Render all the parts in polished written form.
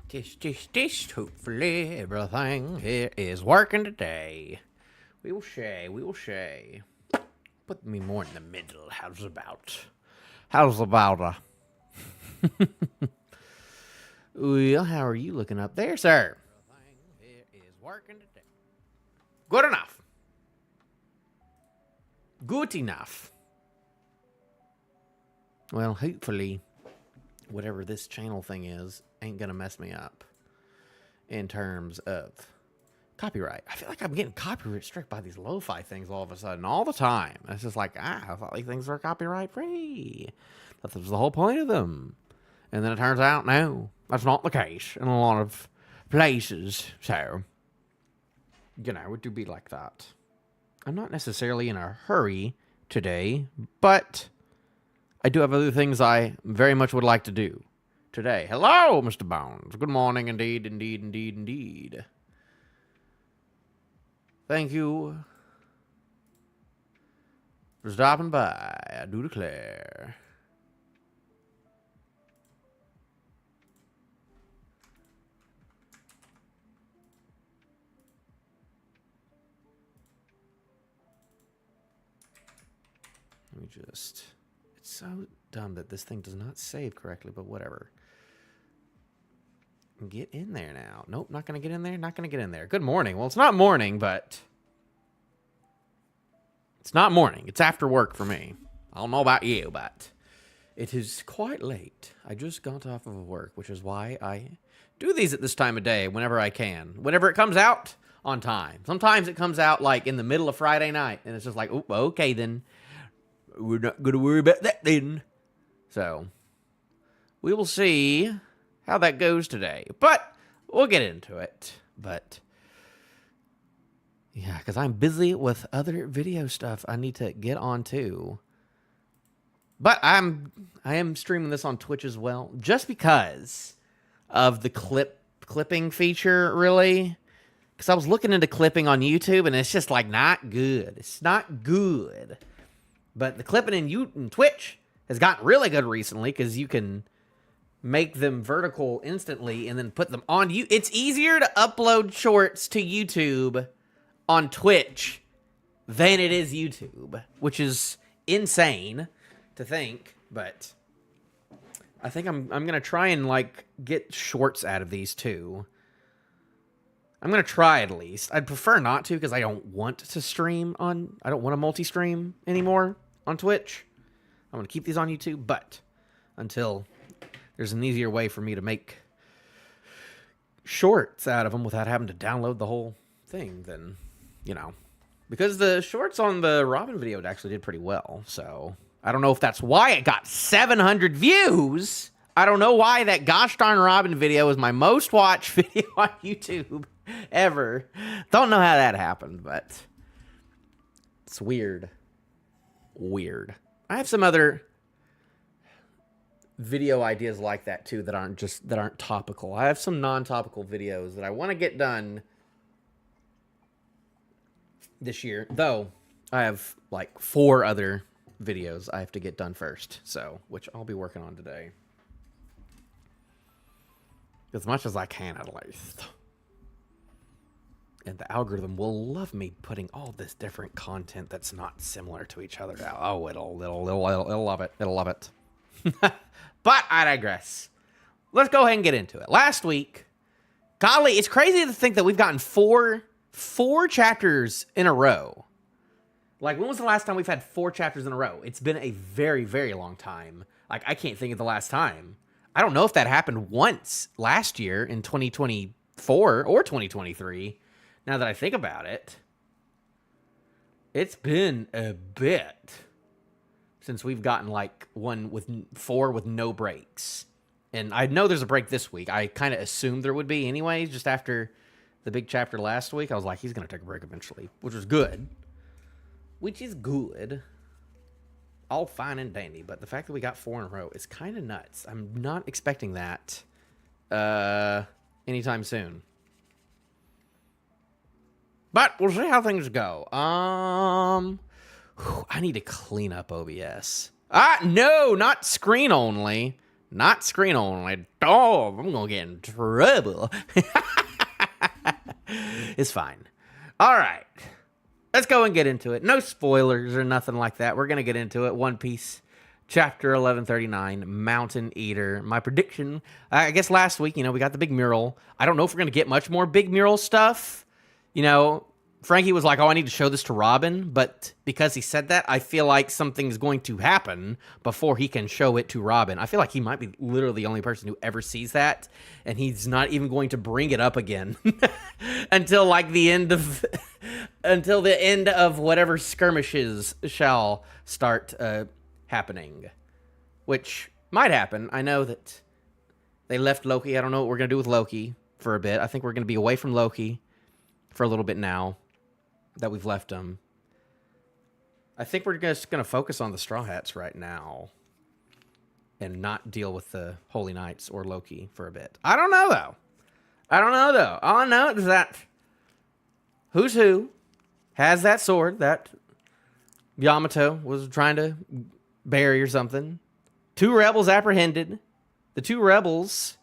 Test. Hopefully everything here is working today. We will shay. Put me more in the middle. How's about? Well, how are you looking up there, sir? Everything here is working today. Good enough. Good enough. Well, hopefully, whatever this channel thing is ain't gonna mess me up in terms of copyright. I feel like I'm getting copyright struck by these lo-fi things all of a sudden, all the time. It's just like, I thought these things were copyright free. That was the whole point of them. And then it turns out, no, that's not the case in a lot of places. So, it do be like that. I'm not necessarily in a hurry today, but I do have other things I very much would like to do today. Hello, Mr. Bones. Good morning, indeed. Thank you for stopping by. I do declare. Let me just... It's so dumb that this thing does not save correctly, but whatever. Get in there now. Nope, not going to get in there. Not going to get in there. Good morning. Well, it's not morning, but... It's not morning. It's after work for me. I don't know about you, but... It is quite late. I just got off of work, which is why I do these at this time of day whenever I can. Whenever it comes out, on time. Sometimes it comes out, like, in the middle of Friday night, and it's just like, oh, okay, then... We're not going to worry about that then. So, we will see how that goes today. But, we'll get into it. But, yeah, because I'm busy with other video stuff I need to get on to. But I am streaming this on Twitch as well. Just because of the clipping feature, really. Because I was looking into clipping on YouTube, and it's just, like, not good. It's not good. But the clipping in Twitch has gotten really good recently because you can make them vertical instantly and then put them on you. It's easier to upload shorts to YouTube on Twitch than it is YouTube, which is insane to think. But I think I'm gonna try and get shorts out of these too. I'm going to try at least. I'd prefer not to because I don't want to stream on... I don't want to multi-stream anymore on Twitch. I'm going to keep these on YouTube, but until there's an easier way for me to make shorts out of them without having to download the whole thing, then, Because the shorts on the Robin video actually did pretty well, so... I don't know if that's why it got 700 views. I don't know why that gosh darn Robin video is my most watched video on YouTube ever. Don't know how that happened, but it's weird. I have some other video ideas like that too that aren't topical. I have some non-topical videos that I want to get done this year, though I have 4 other videos I have to get done first, which I'll be working on today. As much as I can, at least. And the algorithm will love me putting all this different content that's not similar to each other out. Oh, it'll love it. It'll love it. But I digress. Let's go ahead and get into it. Last week, golly, it's crazy to think that we've gotten four chapters in a row. When was the last time we've had 4 chapters in a row? It's been a very, very long time. I can't think of the last time. I don't know if that happened once last year in 2024 or 2023. Now that I think about it, it's been a bit since we've gotten 4 with no breaks. And I know there's a break this week. I kind of assumed there would be anyways, just after the big chapter last week. I was like, he's going to take a break eventually, which is good. All fine and dandy, but the fact that we got 4 in a row is kind of nuts. I'm not expecting that anytime soon. But we'll see how things go. I need to clean up OBS. No, not screen only. Not screen only. Oh, I'm gonna get in trouble. It's fine. All right. Let's go and get into it. No spoilers or nothing like that. We're gonna get into it. One Piece, chapter 1139, Mountain Eater. My prediction, I guess last week, we got the big mural. I don't know if we're gonna get much more big mural stuff. Frankie was like, oh, I need to show this to Robin, but because he said that, I feel like something's going to happen before he can show it to Robin. I feel like he might be literally the only person who ever sees that, and he's not even going to bring it up again until like the end of whatever skirmishes shall start happening, which might happen. I know that they left Loki. I don't know what we're gonna do with Loki for a bit. I think we're gonna be away from Loki for a little bit now that we've left him. I think we're just going to focus on the Straw Hats right now and not deal with the Holy Knights or Loki for a bit. I don't know, though. All I know is that Who's Who has that sword that Yamato was trying to bury or something. 2 rebels apprehended. The 2 rebels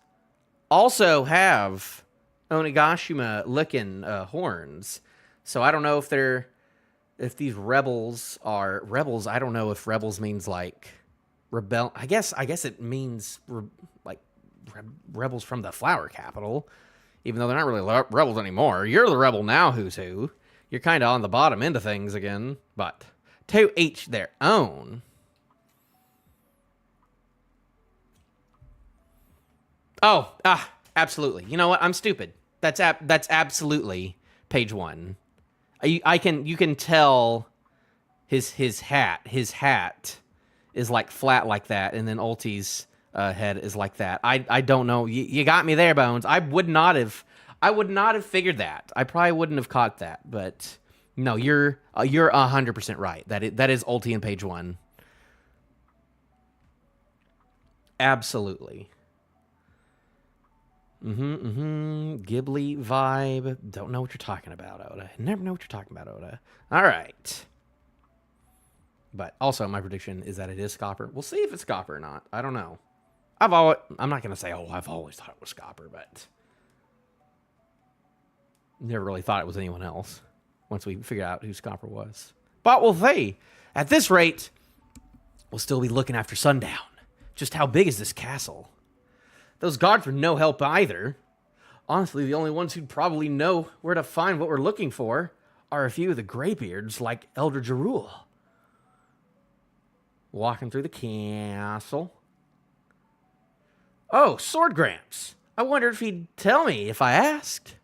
also have Onigashima-looking horns. So I don't know if these rebels are rebels. I don't know if rebels means like rebel. I guess it means rebels from the Flower Capital, even though they're not really rebels anymore. You're the rebel now, Who's Who. You're kind of on the bottom end of things again, but to each their own. Oh, absolutely. You know what? I'm stupid. That's absolutely page 1. You can tell his hat is like flat like that, and then Ulti's head is like that. I don't know. You got me there, Bones. I would not have figured that. I probably wouldn't have caught that, but no, you're 100% right. That is Ulti in page 1. Absolutely. Ghibli vibe. Don't know what you're talking about, Oda. Never know what you're talking about, Oda. All right. But also, my prediction is that it is Scopper. We'll see if it's Scopper or not. I don't know. I'm not going to say, I've always thought it was Scopper, but never really thought it was anyone else once we figured out who Scopper was. But we'll see. At this rate, we'll still be looking after sundown. Just how big is this castle? Those guards were no help either. Honestly, the only ones who'd probably know where to find what we're looking for are a few of the graybeards like Elder Jarul. Walking through the castle. Oh, Sword Gramps. I wondered if he'd tell me if I asked.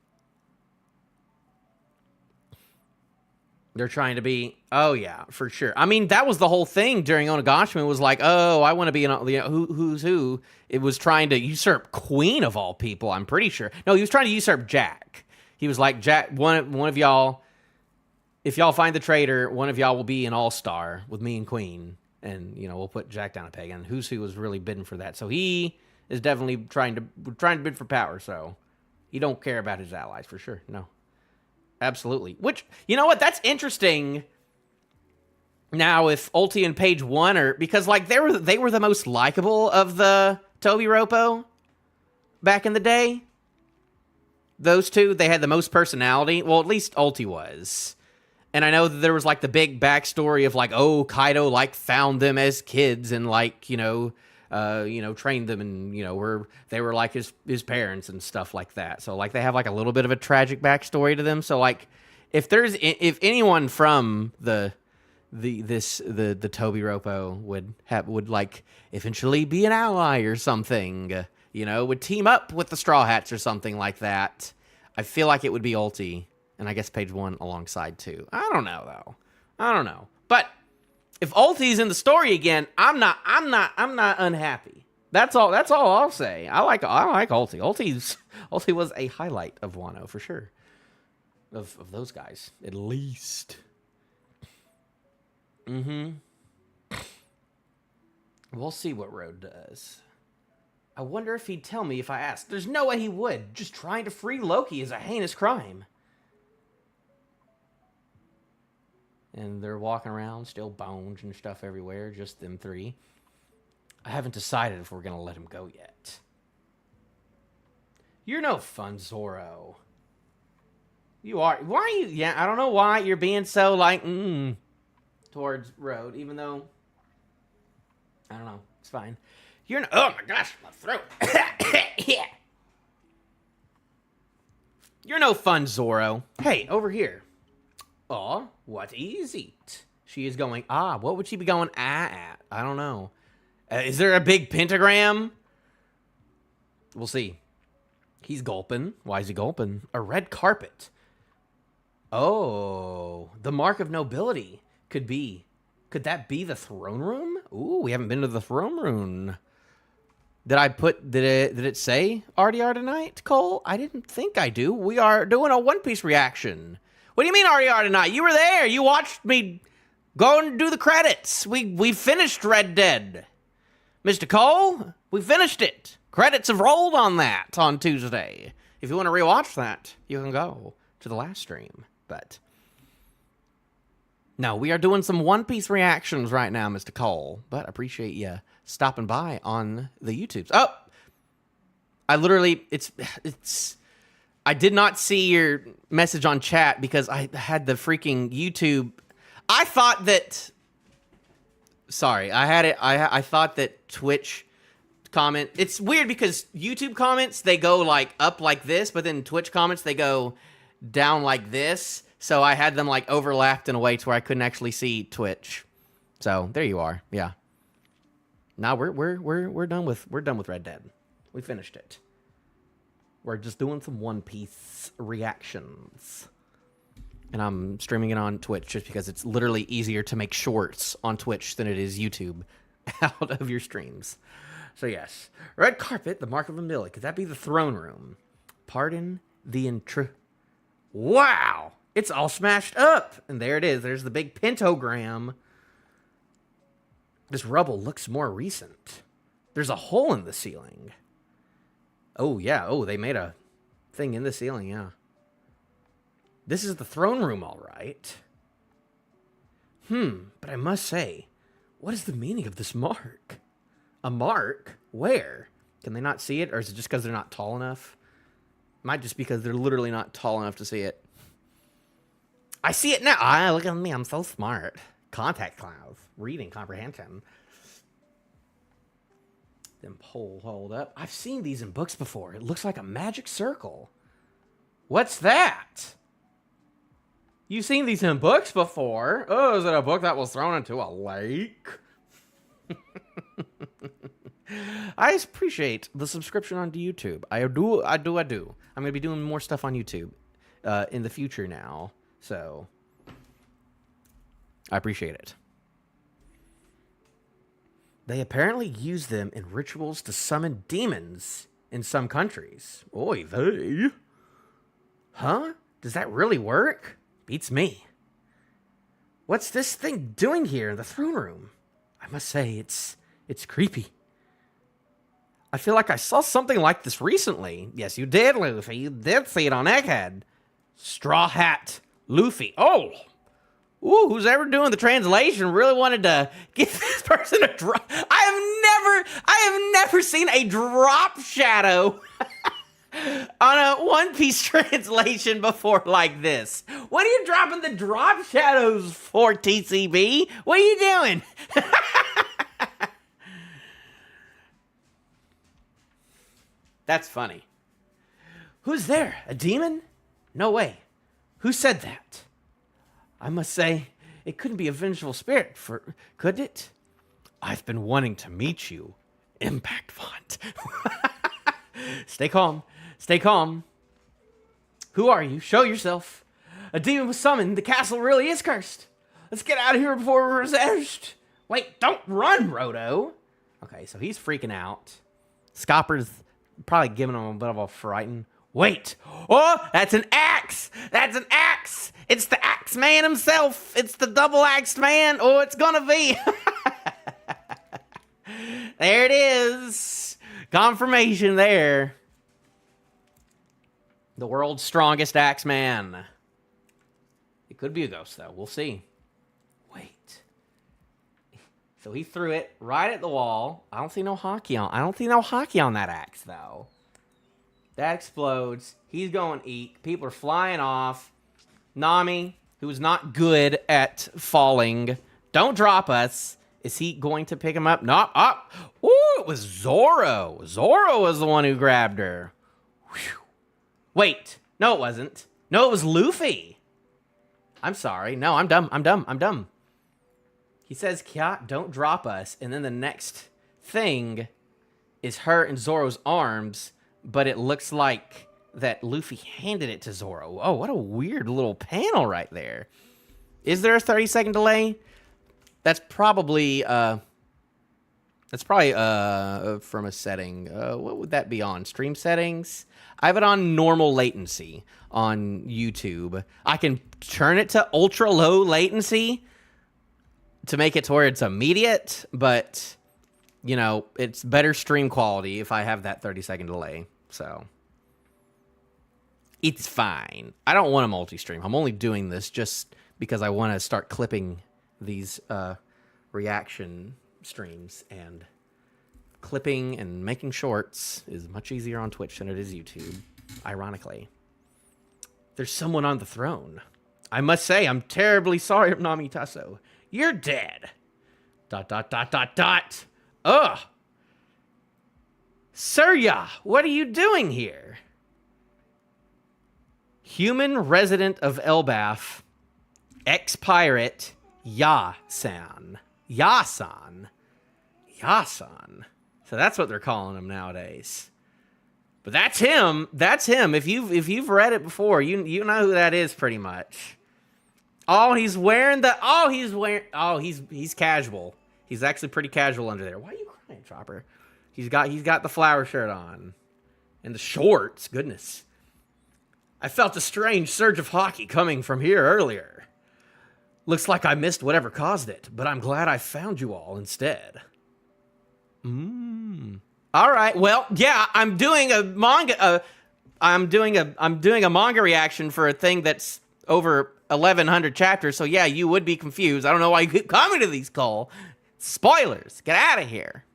They're trying to be, oh yeah, for sure. I mean, that was the whole thing during Onigashima. Was like, oh, I want to be Who's Who. It was trying to usurp Queen of all people, I'm pretty sure. No, he was trying to usurp Jack. He was like, Jack, one of y'all, if y'all find the traitor, one of y'all will be an all-star with me and Queen. And, we'll put Jack down a peg. And Who's Who was really bidding for that. So he is definitely trying to bid for power. So he don't care about his allies for sure. No. Absolutely. Which, you know what? That's interesting. Now, if Ulti and Page 1 are... Because, like, they were the most likable of the Toby Roppo back in the day. Those two, they had the most personality. Well, at least Ulti was. And I know that there was, like, the big backstory of, like, oh, Kaido, like, found them as kids and, like, trained them and, they were like his parents and stuff like that. So, like, they have, like, a little bit of a tragic backstory to them. So, like, if anyone from the Toby Roppo would like eventually be an ally or something, would team up with the Straw Hats or something like that, I feel like it would be Ulti. And I guess Page 1 alongside too. I don't know though. I don't know. But if Ulti's in the story again, I'm not unhappy. That's all I'll say. I like Ulti. Ulti was a highlight of Wano for sure. Of those guys, at least. We'll see what Road does. I wonder if he'd tell me if I asked. There's no way he would. Just trying to free Loki is a heinous crime. And they're walking around, still bones and stuff everywhere, just them 3. I haven't decided if we're going to let him go yet. You're no fun, Zorro. You are. Why are you? Yeah, I don't know why you're being so like, towards Road, even though, I don't know. It's fine. You're no, oh my gosh, my throat. Yeah. You're no fun, Zorro. Hey, over here. Aw, what is it? She is going, what would she be going at? I don't know. Is there a big pentagram? We'll see. He's gulping. Why is he gulping? A red carpet. Oh, the mark of nobility could that be the throne room? Ooh, we haven't been to the throne room. Did it say RDR tonight, Cole? I didn't think I do. We are doing a One Piece reaction. What do you mean RDR tonight? You were there. You watched me go and do the credits. We finished Red Dead. Mr. Cole, we finished it. Credits have rolled on that on Tuesday. If you want to rewatch that, you can go to the last stream. But no, we are doing some One Piece reactions right now, Mr. Cole. But I appreciate you stopping by on the YouTubes. Oh, I literally, I did not see your message on chat because I had the freaking YouTube. I thought that, sorry, I had it. I thought that Twitch comment, it's weird because YouTube comments, they go like up like this, but then Twitch comments, they go down like this. So I had them like overlapped in a way to where I couldn't actually see Twitch. So there you are. Yeah. Now we're done with Red Dead. We finished it. We're just doing some One Piece reactions. And I'm streaming it on Twitch just because it's literally easier to make shorts on Twitch than it is YouTube out of your streams. So yes, red carpet, the mark of a millie. Could that be the throne room? Pardon the Wow, it's all smashed up. And there it is. There's the big pentagram. This rubble looks more recent. There's a hole in the ceiling. Oh, yeah. Oh, they made a thing in the ceiling, yeah. This is the throne room, all right. But I must say, what is the meaning of this mark? A mark? Where? Can they not see it, or is it just because they're not tall enough? Might just because they're literally not tall enough to see it. I see it now. Look at me. I'm so smart. Contact clouds. Reading comprehension. Then hold up. I've seen these in books before. It looks like a magic circle. What's that? You've seen these in books before. Oh, is it a book that was thrown into a lake? I appreciate the subscription on YouTube. I do. I'm going to be doing more stuff on YouTube in the future now. So I appreciate it. They apparently use them in rituals to summon demons in some countries. Oy vey. Huh? Does that really work? Beats me. What's this thing doing here in the throne room? I must say, it's creepy. I feel like I saw something like this recently. Yes, you did, Luffy. You did see it on Egghead. Straw Hat Luffy. Oh! Ooh, who's ever doing the translation really wanted to give this person a drop. I have never seen a drop shadow on a One Piece translation before like this. What are you dropping the drop shadows for, TCB? What are you doing? That's funny. Who's there? A demon? No way. Who said that? I must say, it couldn't be a vengeful spirit, could it? I've been wanting to meet you, Impact Font. Stay calm. Stay calm. Who are you? Show yourself. A demon was summoned. The castle really is cursed. Let's get out of here before we're possessed. Wait, don't run, Roto. Okay, so he's freaking out. Scopper's probably giving him a bit of a frighten. Wait. Oh, that's an axe. That's an axe. It's the axe man himself. It's the double-axed man. Oh, it's gonna be. There it is. Confirmation there. The world's strongest axe man. It could be a ghost, though. We'll see. Wait. So he threw it right at the wall. I don't see no hockey on that axe, though. That explodes. He's going eek. People are flying off. Nami, who is not good at falling, don't drop us. Is he going to pick him up? Not up. Ooh, it was Zoro. Zoro was the one who grabbed her. Whew. Wait. No, it wasn't. No, it was Luffy. I'm sorry. No, I'm dumb. He says, Kya, don't drop us. And then the next thing is her in Zoro's arms, but it looks like that Luffy handed it to Zoro. Oh, what a weird little panel right there. Is there a 30-second delay? That's probably from a setting. What would that be on? Stream settings? I have it on normal latency on YouTube. I can turn it to ultra low latency to make it to where it's immediate, but, you know, it's better stream quality if I have that 30-second delay. So it's fine. I don't want a multi-stream. I'm only doing this just because I want to start clipping these reaction streams, and clipping and making shorts is much easier on Twitch than it is YouTube, ironically. There's someone on the throne. I must say, I'm terribly sorry, Nami Tasso. You're dead. ... Ugh. Surya, what are you doing here? Human resident of Elbaf, ex-pirate, Yasan. Yasan. So that's what they're calling him nowadays. But that's him. That's him. If you've read it before, you know who that is pretty much. He's casual. He's actually pretty casual under there. Why are you crying, Chopper? He's got the flower shirt on. And the shorts. Goodness. I felt a strange surge of hockey coming from here earlier. Looks like I missed whatever caused it, but I'm glad I found you all instead. All right. Well, yeah, I'm doing a manga. I'm doing a manga reaction for a thing that's over 1,100 chapters. So yeah, you would be confused. I don't know why you keep coming to these, Cole. Spoilers. Get out of here.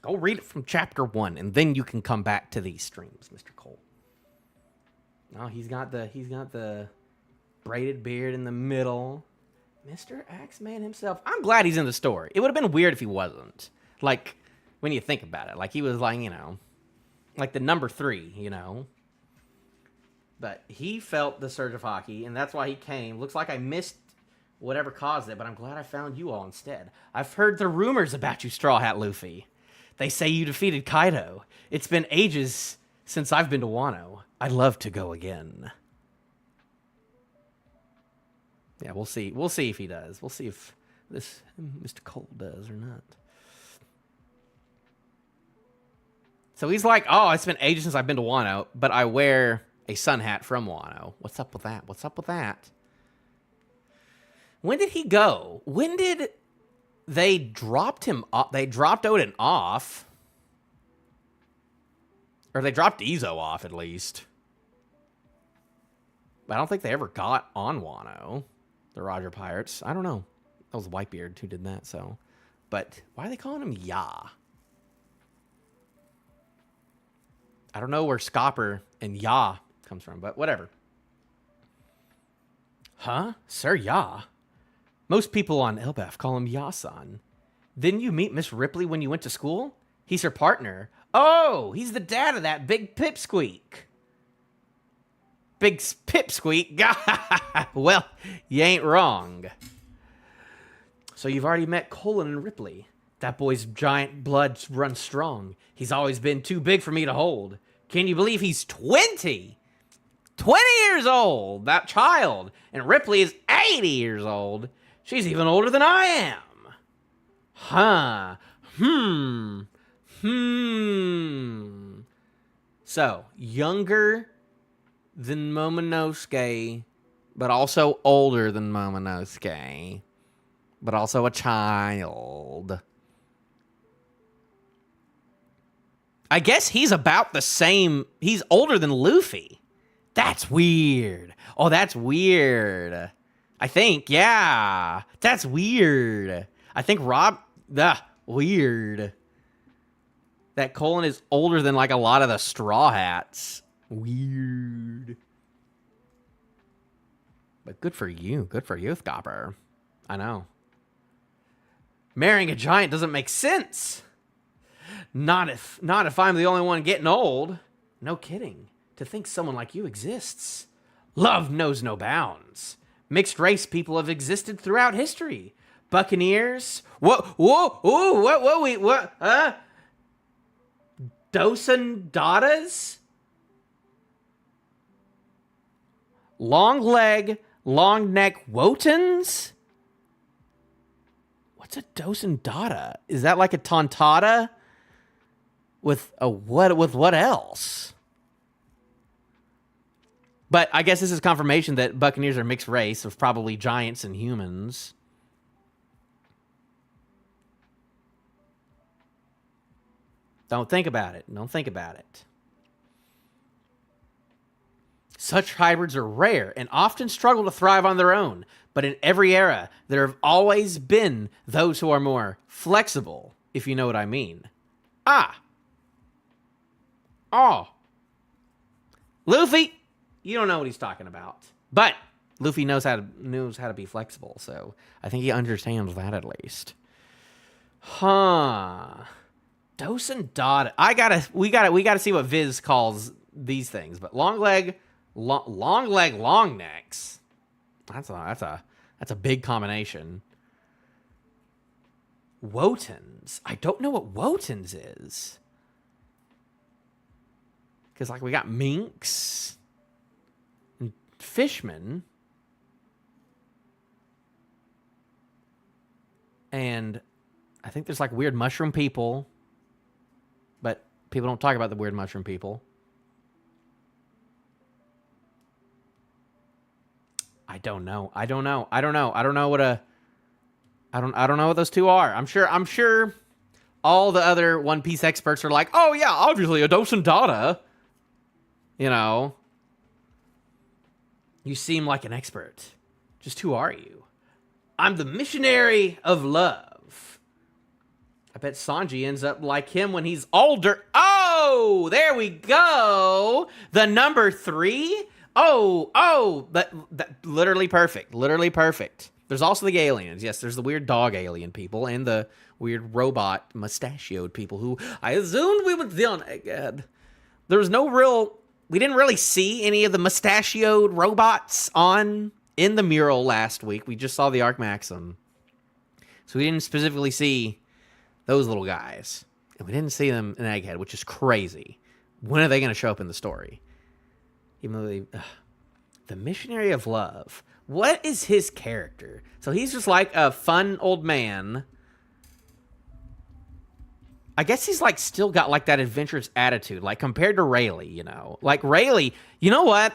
Go read it from chapter 1, and then you can come back to these streams, Mr. Cole. Oh, he's got the braided beard in the middle. Mr. Axeman himself. I'm glad he's in the story. It would have been weird if he wasn't. Like, when you think about it. Like, he was like, you know, like the number 3, you know. But he felt the surge of hockey, and that's why he came. Looks like I missed whatever caused it, but I'm glad I found you all instead. I've heard the rumors about you, Straw Hat Luffy. They say you defeated Kaido. It's been ages since I've been to Wano. I'd love to go again. Yeah, we'll see. We'll see if he does. We'll see if this Mr. Cole does or not. So he's like, oh, it's been ages since I've been to Wano, but I wear a sun hat from Wano. What's up with that? What's up with that? When did he go? When did... They dropped him off. They dropped Odin off. Or they dropped Izo off, at least. But I don't think they ever got on Wano. The Roger Pirates. I don't know. That was Whitebeard who did that, so. But why are they calling him Ya? I don't know where Scopper and Ya comes from, but whatever. Huh? Sir Ya? Most people on Elbaf call him Yasan. Didn't you meet Miss Ripley when you went to school? He's her partner. Oh, he's the dad of that big pipsqueak. Big pipsqueak? Well, you ain't wrong. So you've already met Colin and Ripley. That boy's giant blood runs strong. He's always been too big for me to hold. Can you believe he's 20? 20 years old, that child. And Ripley is 80 years old. She's even older than I am. Huh. So, younger than Momonosuke, but also older than Momonosuke, but also a child. I guess he's about the same. He's older than Luffy. That's weird. Oh, that's weird. I think, yeah. That's weird. I think Rob, weird. That Colin is older than like a lot of the Straw Hats. Weird. But good for you. Good for you, Scopper. I know. Marrying a giant doesn't make sense. Not if I'm the only one getting old. No kidding. To think someone like you exists. Love knows no bounds. Mixed race people have existed throughout history. Buccaneers. What? Dosen Dadas? Long leg, long neck Wotans? What's a Dosen Dada? Is that like a Tontata? With what else? But I guess this is confirmation that Buccaneers are mixed race of probably giants and humans. Don't think about it. Don't think about it. Such hybrids are rare and often struggle to thrive on their own. But in every era, there have always been those who are more flexible, if you know what I mean. Ah. Oh. Luffy, you don't know what he's talking about. But Luffy knows how to be flexible, so I think he understands that at least. Huh. Dosen Dada. We gotta see what Viz calls these things. But long leg, long necks. That's a big combination. Wotans. I don't know what Wotans is. Because like we got minks and fishmen. And I think there's like weird mushroom people. But people don't talk about the weird mushroom people. I don't know what those two are. I'm sure all the other One Piece experts are like, oh yeah, obviously a Dosen Dada. You know. You seem like an expert. Just who are you? I'm the missionary of love. I bet Sanji ends up like him when he's older. Oh, there we go. The number 3. Oh, that literally perfect. Literally perfect. There's also the aliens. Yes, there's the weird dog alien people and the weird robot mustachioed people who I assumed we would see on. God. There was no real. We didn't really see any of the mustachioed robots in the mural last week. We just saw the Arc Maxim. So we didn't specifically see those little guys. And we didn't see them in Egghead, which is crazy. When are they going to show up in the story? Even though the missionary of love. What is his character? So he's just like a fun old man. I guess he's like still got like that adventurous attitude, like compared to Rayleigh, you know. Like Rayleigh, you know what?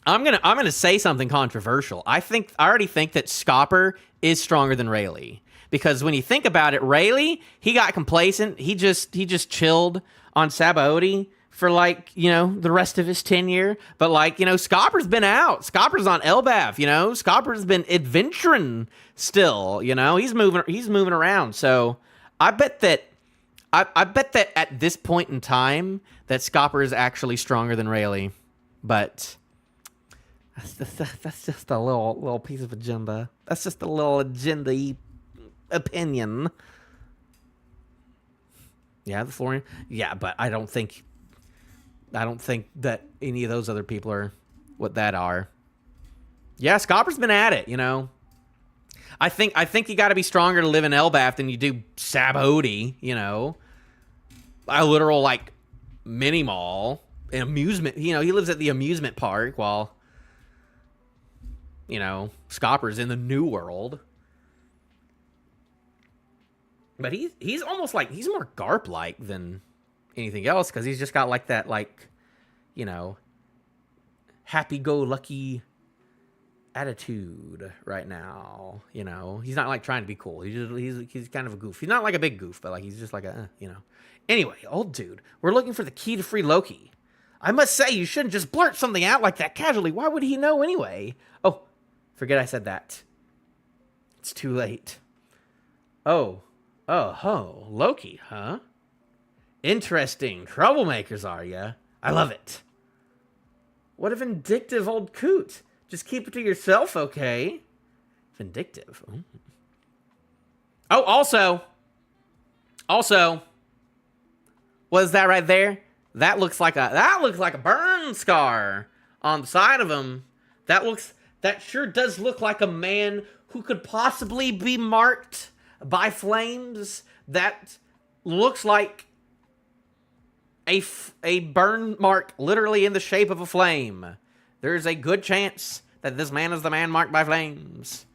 I'm gonna say something controversial. I already think that Scopper is stronger than Rayleigh. Because when you think about it, Rayleigh, he got complacent. He just chilled on Sabaody for like, you know, the rest of his tenure. But like, you know, Scopper's been out. Scopper's on Elbaf, you know. Scopper's been adventuring still, you know. He's moving around. So I bet that at this point in time that Scopper is actually stronger than Rayleigh. But that's just a little piece of agenda. That's just a little agenda-y opinion. Yeah, the Florian. Yeah, but I don't think that any of those other people are what that are. Yeah, Scopper's been at it, you know. I think you got to be stronger to live in Elbaf than you do Sabaody, you know. A literal like mini mall, an amusement. You know, he lives at the amusement park while, you know, Scopper's in the New World. But he's almost like, he's more Garp-like than anything else, because he's just got like that, like, you know, happy-go-lucky attitude right now. You know, he's not like trying to be cool. He's kind of a goof. He's not like a big goof, but like he's just like a, you know. Anyway, old dude, we're looking for the key to free Loki. I must say, you shouldn't just blurt something out like that casually. Why would he know anyway? Oh, forget I said that. It's too late. Oh, Loki, huh? Interesting troublemakers, are ya? I love it. What a vindictive old coot. Just keep it to yourself, okay? Vindictive. Ooh. Oh, also, what is that right there? That looks like a burn scar on the side of him. That sure does look like a man who could possibly be marked by flames. That looks like a burn mark literally in the shape of a flame. There's a good chance that this man is the man marked by flames.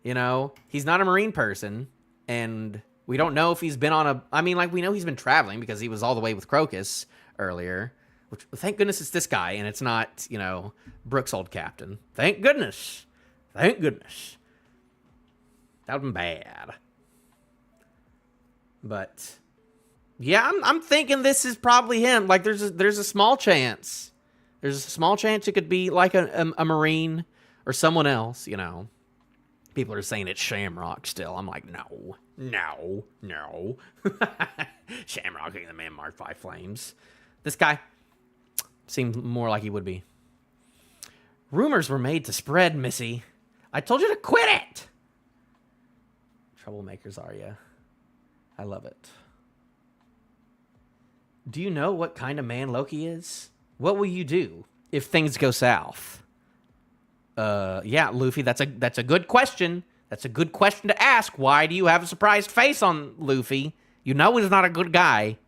You know, he's not a marine person, and we don't know if he's been on a... I mean, like, we know he's been traveling because he was all the way with Crocus earlier. Which, thank goodness it's this guy, and it's not, you know, Brooks' old captain. Thank goodness. Thank goodness. That would've been bad. But... yeah, I'm thinking this is probably him. Like, there's a small chance. There's a small chance it could be like a Marine or someone else, you know. People are saying it's Shamrock still. I'm like, no. Shamrock ain't the man marked by flames. This guy seemed more like he would be. Rumors were made to spread, Missy. I told you to quit it! Troublemakers, are ya? I love it. Do you know what kind of man Loki is? What will you do if things go south? Yeah, Luffy, that's a good question. That's a good question to ask. Why do you have a surprised face on Luffy? You know he's not a good guy.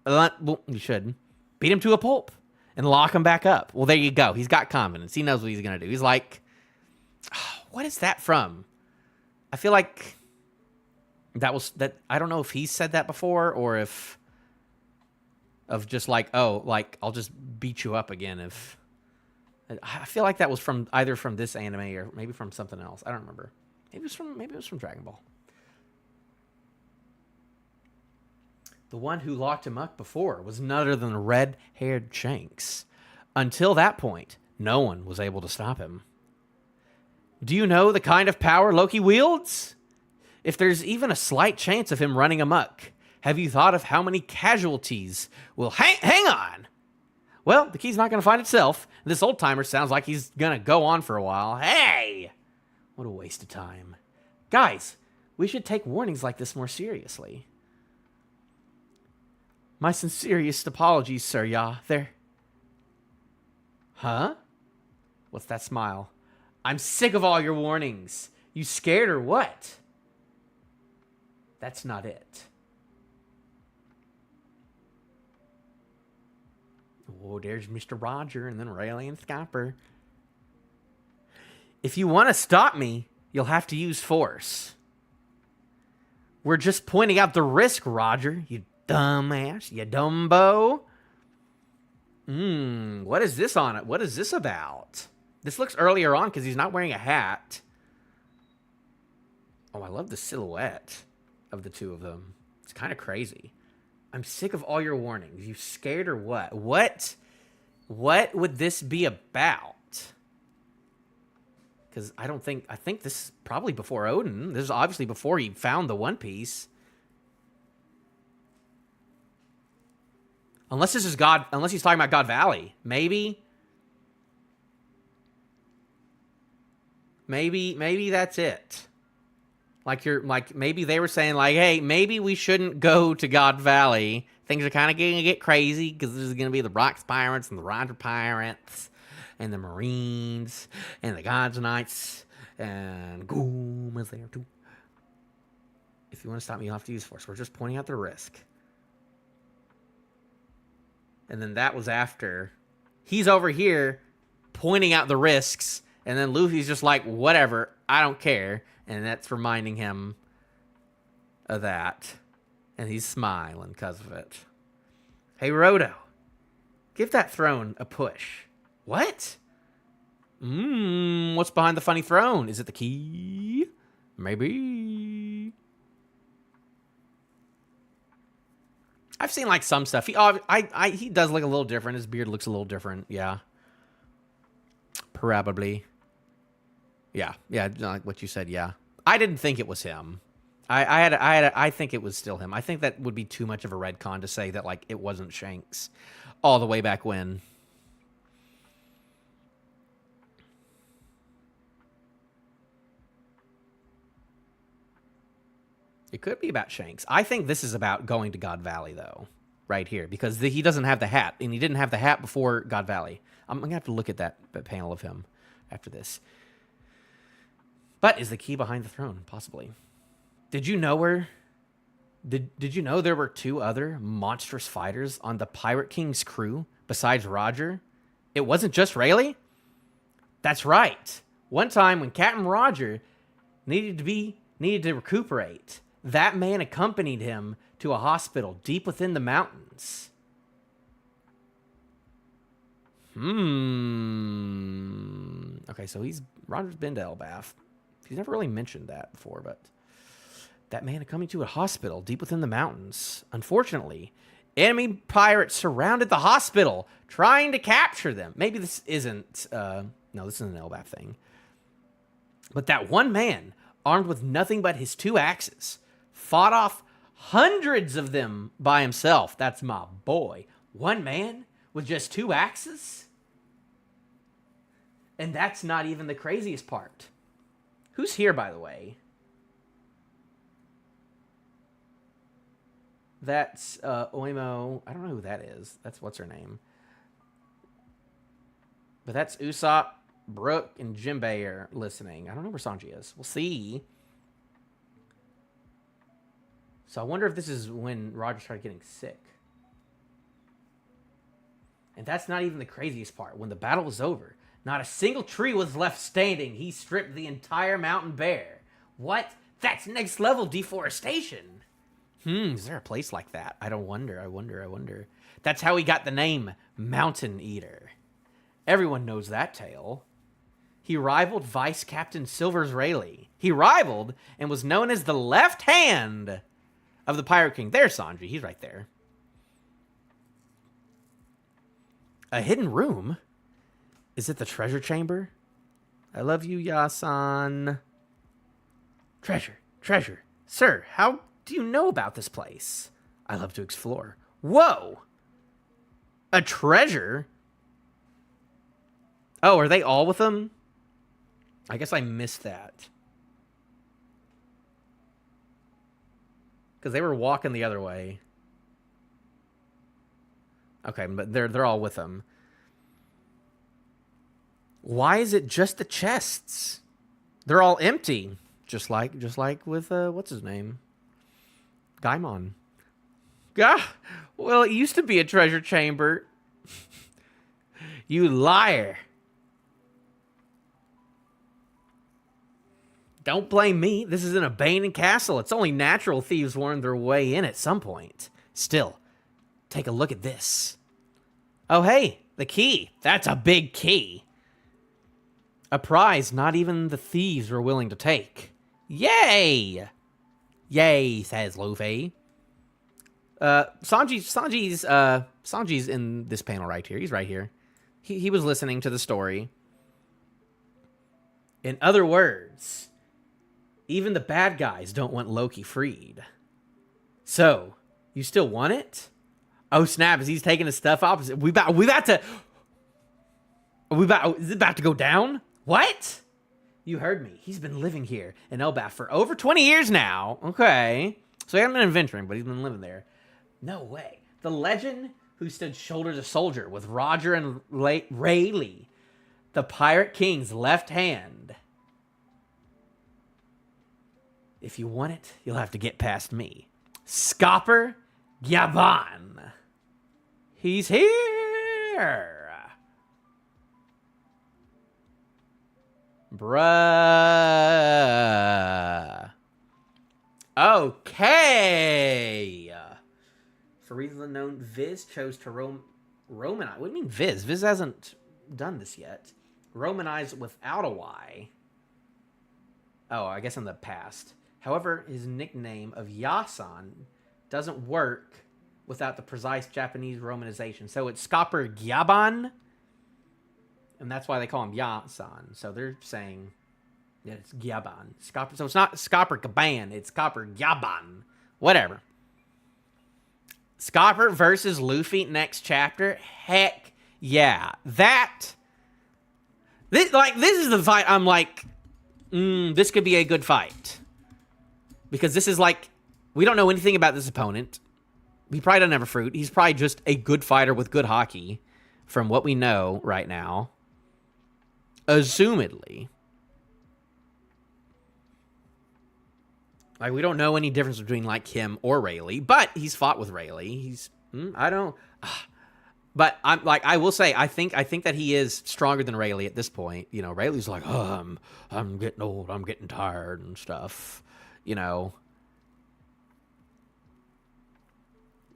Well, you should. Beat him to a pulp and lock him back up. Well, there you go. He's got confidence. He knows what he's going to do. He's like, oh, what is that from? I feel like that. I don't know if he said that before or if... of just like, oh, like, I'll just beat you up again if... I feel like that was from either from this anime or maybe from something else. I don't remember. Maybe it was from Dragon Ball. The one who locked him up before was none other than red-haired Shanks. Until that point, no one was able to stop him. Do you know the kind of power Loki wields? If there's even a slight chance of him running amok, have you thought of how many casualties will... Hang on! Well, the key's not going to find itself. This old-timer sounds like he's going to go on for a while. Hey! What a waste of time. Guys, we should take warnings like this more seriously. My sincerest apologies, sir. Yeah, there. Huh? What's that smile? I'm sick of all your warnings. You scared or what? That's not it. Oh, there's Mr. Roger and then Rayleigh and Scopper. If you want to stop me, you'll have to use force. We're just pointing out the risk, Roger, you dumbass, you dumbo. What is this on it? What is this about? This looks earlier on because he's not wearing a hat. Oh, I love the silhouette of the two of them. It's kind of crazy. I'm sick of all your warnings. You scared or what? What would this be about? Because I think this is probably before Odin. This is obviously before he found the One Piece. Unless this is God, unless he's talking about God Valley. Maybe that's it. Like maybe they were saying like, hey, maybe we shouldn't go to God Valley. Things are kind of going to get crazy because there's going to be the Rocks Pirates and the Roger Pirates and the Marines and the Gods Knights and Goom is there too. If you want to stop me, you'll have to use force. We're just pointing out the risk. And then that was after. He's over here pointing out the risks, and then Luffy's just like, whatever, I don't care. And that's reminding him of that. And he's smiling because of it. Hey, Roto, give that throne a push. What? What's behind the funny throne? Is it the key? Maybe. I've seen like some stuff. He does look a little different. His beard looks a little different. Yeah, probably. Yeah, like what you said. Yeah, I didn't think it was him. I think it was still him. I think that would be too much of a retcon to say that like it wasn't Shanks all the way back when. It could be about Shanks. I think this is about going to God Valley, though, right here, because he doesn't have the hat, and he didn't have the hat before God Valley. I'm going to have to look at that panel of him after this. But is the key behind the throne? Possibly. Did you know Did you know there were 2 other monstrous fighters on the Pirate King's crew besides Roger? It wasn't just Rayleigh? That's right. One time when Captain Roger needed to recuperate, that man accompanied him to a hospital deep within the mountains. Okay, so Roger's been to Elbaf. He's never really mentioned that before, but that man accompanied to a hospital deep within the mountains. Unfortunately, enemy pirates surrounded the hospital, trying to capture them. Maybe this isn't no, this isn't an Elbaf thing. But that one man, armed with nothing but his 2 axes, fought off hundreds of them by himself. That's my boy. One man with just 2 axes? And that's not even the craziest part. Who's here, by the way? That's Oimo. I don't know who that is. That's what's her name. But that's Usopp, Brooke, and Jinbei are listening. I don't know where Sanji is. We'll see. So I wonder if this is when Roger started getting sick. And that's not even the craziest part. When the battle was over, not a single tree was left standing. He stripped the entire mountain bare. What? That's next level deforestation. Is there a place like that? I wonder. That's how he got the name Mountain Eater. Everyone knows that tale. He rivaled Vice Captain Silver's Rayleigh. He rivaled and was known as the left hand of the Pirate King. There's Sanji. He's right there. A hidden room? Is it the treasure chamber? I love you, Yasan. Treasure. Sir, how do you know about this place? I love to explore. Whoa! A treasure? Oh, are they all with them? I guess I missed that. Because they were walking the other way. Okay, but they're all with them. Why is it just the chests? They're all empty. Just like with what's his name? Gaimon. Well, it used to be a treasure chamber. You liar. Don't blame me. This is an abandoned castle. It's only natural thieves worm their way in at some point. Still, take a look at this. Oh, hey, the key. That's a big key. A prize not even the thieves were willing to take. Yay! Yay, says Luffy. Sanji's in this panel right here. He's right here. He was listening to the story. In other words, even the bad guys don't want Loki freed. So, you still want it? Oh snap! Is he taking his stuff off? Is it about to go down? What? You heard me. He's been living here in Elbaf for over 20 years now. Okay, so he hasn't been adventuring, but he's been living there. No way. The legend who stood shoulder to shoulder with Roger and Rayleigh, the Pirate King's left hand. If you want it, you'll have to get past me. Scopper Gabon. He's here. Bruh. Okay. For reasons unknown, Viz chose to Romanize. What do you mean Viz? Viz hasn't done this yet. Romanize without a Y. Oh, I guess in the past. However, his nickname of Yasan doesn't work without the precise Japanese romanization. So it's Scopper Gyaban, and that's why they call him Ya-san. So they're saying that it's Gyaban. Scopper. So it's not Scopper Gaban, it's Scopper Gyaban. Whatever. Scopper versus Luffy next chapter. Heck yeah. This is the fight I'm like, this could be a good fight. Because this is like, we don't know anything about this opponent. He probably doesn't have a fruit. He's probably just a good fighter with good hockey, from what we know right now. Assumedly. Like, we don't know any difference between, like, him or Rayleigh, but he's fought with Rayleigh. But I'm like, I will say, I think that he is stronger than Rayleigh at this point. You know, Rayleigh's like, oh, I'm getting old, I'm getting tired and stuff. You know.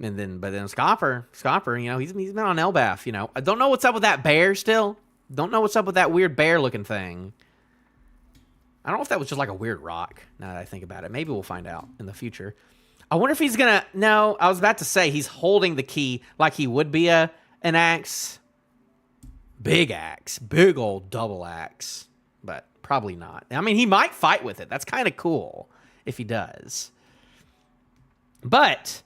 But then Scopper, you know, he's been on Elbaf, you know. I don't know what's up with that bear still. Don't know what's up with that weird bear-looking thing. I don't know if that was just like a weird rock, now that I think about it. Maybe we'll find out in the future. I wonder if he's gonna... No, I was about to say he's holding the key like he would be an axe. Big axe. Big old double axe. But probably not. I mean, he might fight with it. That's kind of cool if he does. But...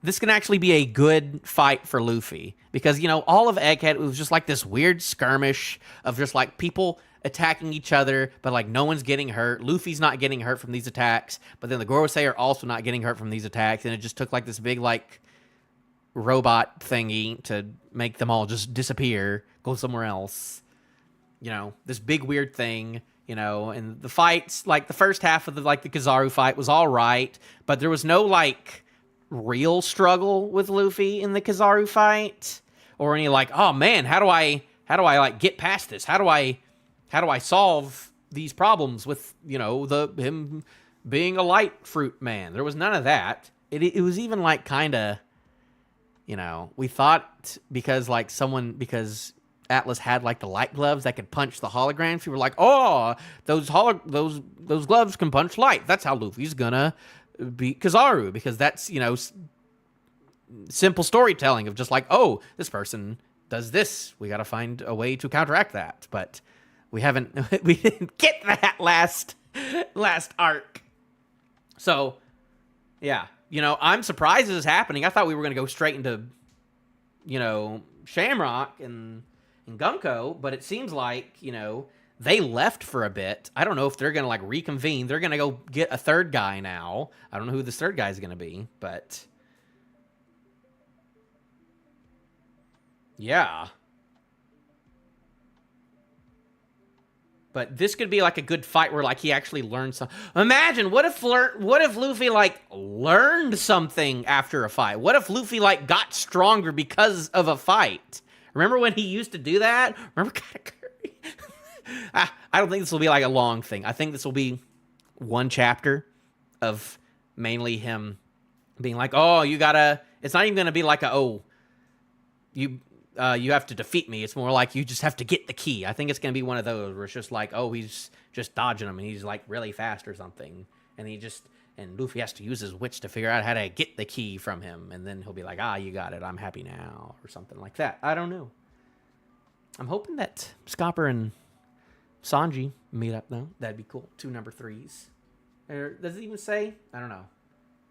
this can actually be a good fight for Luffy. Because, you know, all of Egghead, it was just like this weird skirmish of just like people attacking each other, but like no one's getting hurt. Luffy's not getting hurt from these attacks, but then the Gorosei are also not getting hurt from these attacks. And it just took like this big like robot thingy to make them all just disappear, go somewhere else. You know, this big weird thing, you know, and the fights, like the first half of the Kizaru fight was all right, but there was no like real struggle with Luffy in the Kizaru fight, or any like, oh man, how do I like get past this? How do I solve these problems with, you know, him being a light fruit man? There was none of that. It was even like kind of, you know, we thought because Atlas had like the light gloves that could punch the holograms. We were like, oh, those gloves can punch light. That's how Luffy's gonna beat Kizaru, because that's, you know, simple storytelling of just like, oh, this person does this, we gotta find a way to counteract that. But we didn't get that last arc. So yeah, you know, I'm surprised this is happening. I thought we were gonna go straight into, you know, Shamrock and Gumko, but it seems like, you know, they left for a bit. I don't know if they're going to, like, reconvene. They're going to go get a third guy now. I don't know who this third guy is going to be, but... yeah. But this could be, like, a good fight where, like, he actually learned something. Imagine, what if Luffy, like, learned something after a fight? What if Luffy, like, got stronger because of a fight? Remember when he used to do that? Remember Katakuri? I don't think this will be like a long thing. I think this will be one chapter of mainly him being like, oh, you gotta... it's not even going to be like you have to defeat me. It's more like you just have to get the key. I think it's going to be one of those where it's just like, oh, he's just dodging him and he's like really fast or something. And Luffy has to use his wits to figure out how to get the key from him. And then he'll be like, you got it. I'm happy now. Or something like that. I don't know. I'm hoping that Scopper and Sanji meet up, though. That'd be cool. 2 number 3s. Or does it even say? I don't know.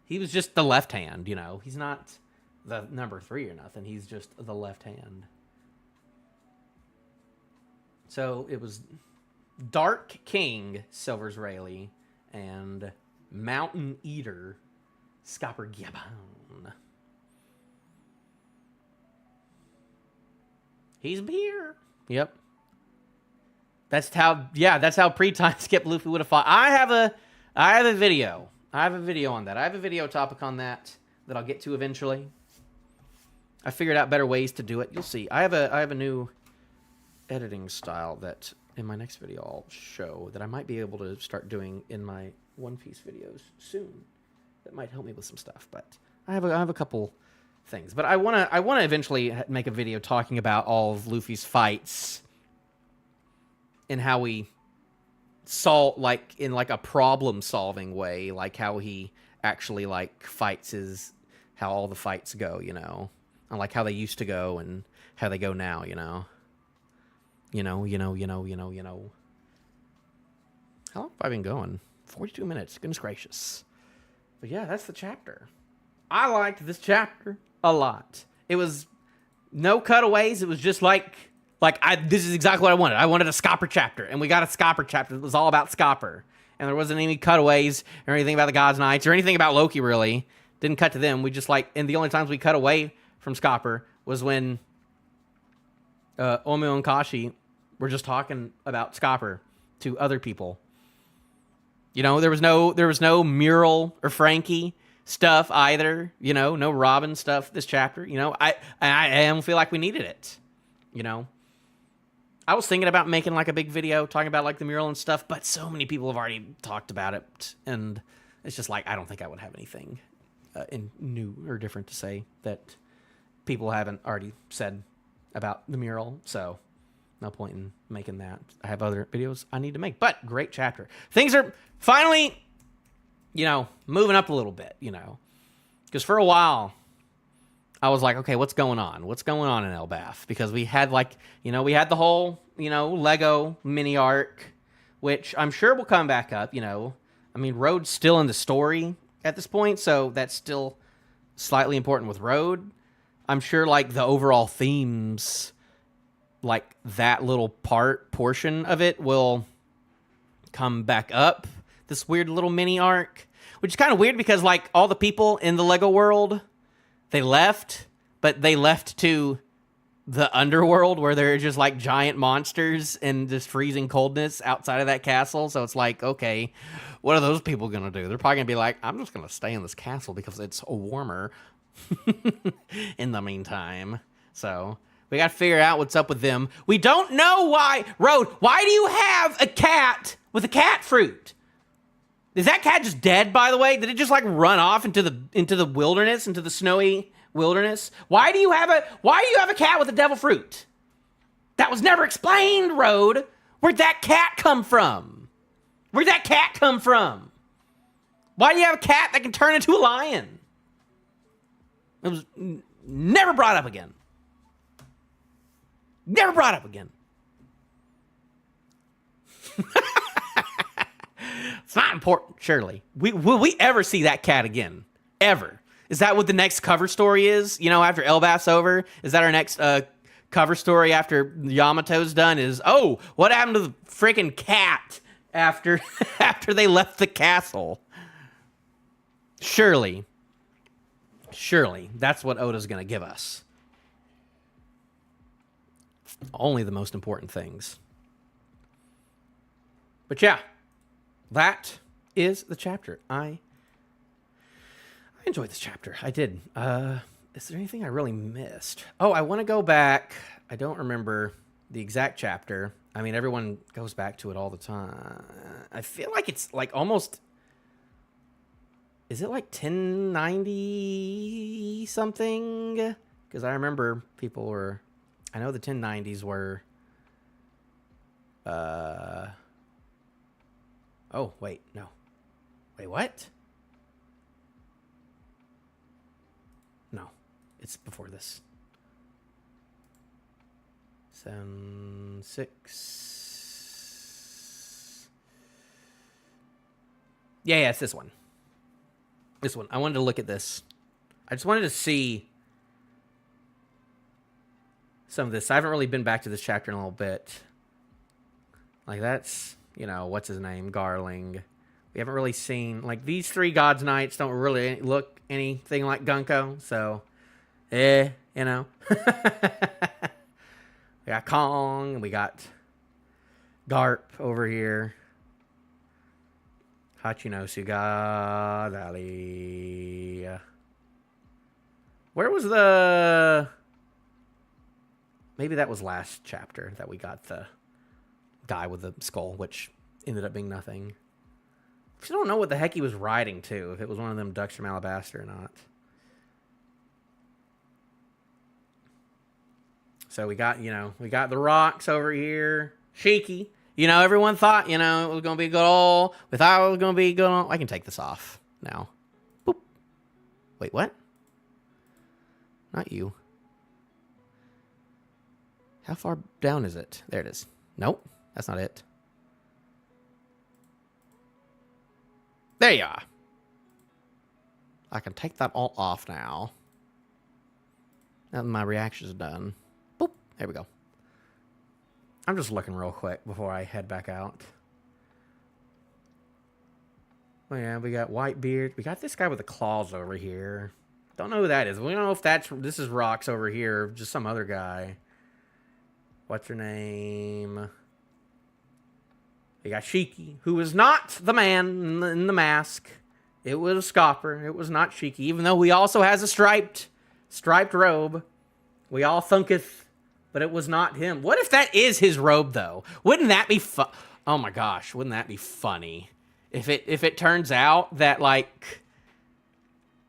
He was just the left hand, you know. He's not the number 3 or nothing. He's just the left hand. So it was Dark King, Silver's Rayleigh, and Mountain Eater, Scopper Gyaban. He's here. Yep. That's how pre-time skip Luffy would have fought. I have a video. I have a video on that. I have a video topic on that I'll get to eventually. I figured out better ways to do it. You'll see. I have a new editing style that in my next video I'll show that I might be able to start doing in my One Piece videos soon. That might help me with some stuff. But I have a couple things. But I wanna eventually make a video talking about all of Luffy's fights and how we solve, like, in like a problem solving way, like how he actually like fights his how all the fights go, you know, and like how they used to go and how they go now, you know. You know. How long have I been going? 42 minutes. Goodness gracious. But yeah, that's the chapter. I liked this chapter a lot. It was no cutaways. It was just this is exactly what I wanted. I wanted a Scopper chapter, and we got a Scopper chapter that was all about Scopper. And there wasn't any cutaways or anything about the Gods Knights or anything about Loki, really. Didn't cut to them. We just and the only times we cut away from Scopper was when Omo and Kashi were just talking about Scopper to other people. You know, there was no Mural or Frankie stuff either. You know, no Robin stuff this chapter. You know, I don't feel like we needed it. You know, I was thinking about making like a big video talking about like the mural and stuff, but so many people have already talked about it, and it's just like I don't think I would have anything new or different to say that people haven't already said about the mural. So no point in making that. I have other videos I need to make, but great chapter. Things are finally, you know, moving up a little bit, you know, because for a while I was like, okay, what's going on? What's going on in Elbaf? Because we had we had the whole, Lego mini arc, which I'm sure will come back up, I mean, Road's still in the story at this point, so that's still slightly important with Road. I'm sure, the overall themes, that little portion of it will come back up. This weird little mini arc, which is kind of weird because, all the people in the Lego world, they left, but they left to the underworld where there are just, giant monsters and just freezing coldness outside of that castle. So it's okay, what are those people going to do? They're probably going to be like, I'm just going to stay in this castle because it's warmer in the meantime. So we got to figure out what's up with them. We don't know why. Road, why do you have a cat with a cat fruit? Is that cat just dead, by the way? Did it just run off into the wilderness, into the snowy wilderness? Why do you have a cat with a devil fruit? That was never explained, Road. Where'd that cat come from? Where'd that cat come from? Why do you have a cat that can turn into a lion? It was never brought up again. Never brought up again. It's not important, surely. Will we ever see that cat again? Ever? Is that what the next cover story is? After Elbaf's over? Is that our next cover story after Yamato's done? Is, what happened to the freaking cat after they left the castle? Surely, that's what Oda's going to give us. Only the most important things. But yeah. That is the chapter. I enjoyed this chapter. I did. Is there anything I really missed? Oh, I want to go back. I don't remember the exact chapter. I mean, everyone goes back to it all the time. I feel like it's almost... Is it 1090 something? Because I remember people were... I know the 1090s were... Oh, wait, no. Wait, what? No, it's before this. 7, 6. Yeah, it's this one. This one. I wanted to look at this. I just wanted to see some of this. I haven't really been back to this chapter in a little bit. That's... what's his name? Garling. We haven't really seen... these 3 Gods Knights don't really look anything like Gunko, so... We got Kong, and we got Garp over here. Hachinosu God Ali. Where was the... Maybe that was last chapter that we got the... guy with the skull, which ended up being nothing. I don't know what the heck he was riding to, if it was one of them ducks from Alabaster or not. So we got, we got the rocks over here. Shaky. Everyone thought, it was going to be good old. We thought it was going to be good old. I can take this off now. Boop. Wait, what? Not you. How far down is it? There it is. Nope, that's not it. There you are. I can take that all off now. Now that my reaction's done. Boop. There we go. I'm just looking real quick before I head back out. Oh yeah, we got Whitebeard. We got this guy with the claws over here. Don't know who that is. We don't know if this is Rocks over here or just some other guy. What's her name? We got Shiki, who was not the man in the mask. It was Scopper. It was not Shiki, even though he also has a striped robe. We all thunketh, but it was not him. What if that is his robe, though? Wouldn't that be fun? Oh my gosh, wouldn't that be funny? If it turns out that, like,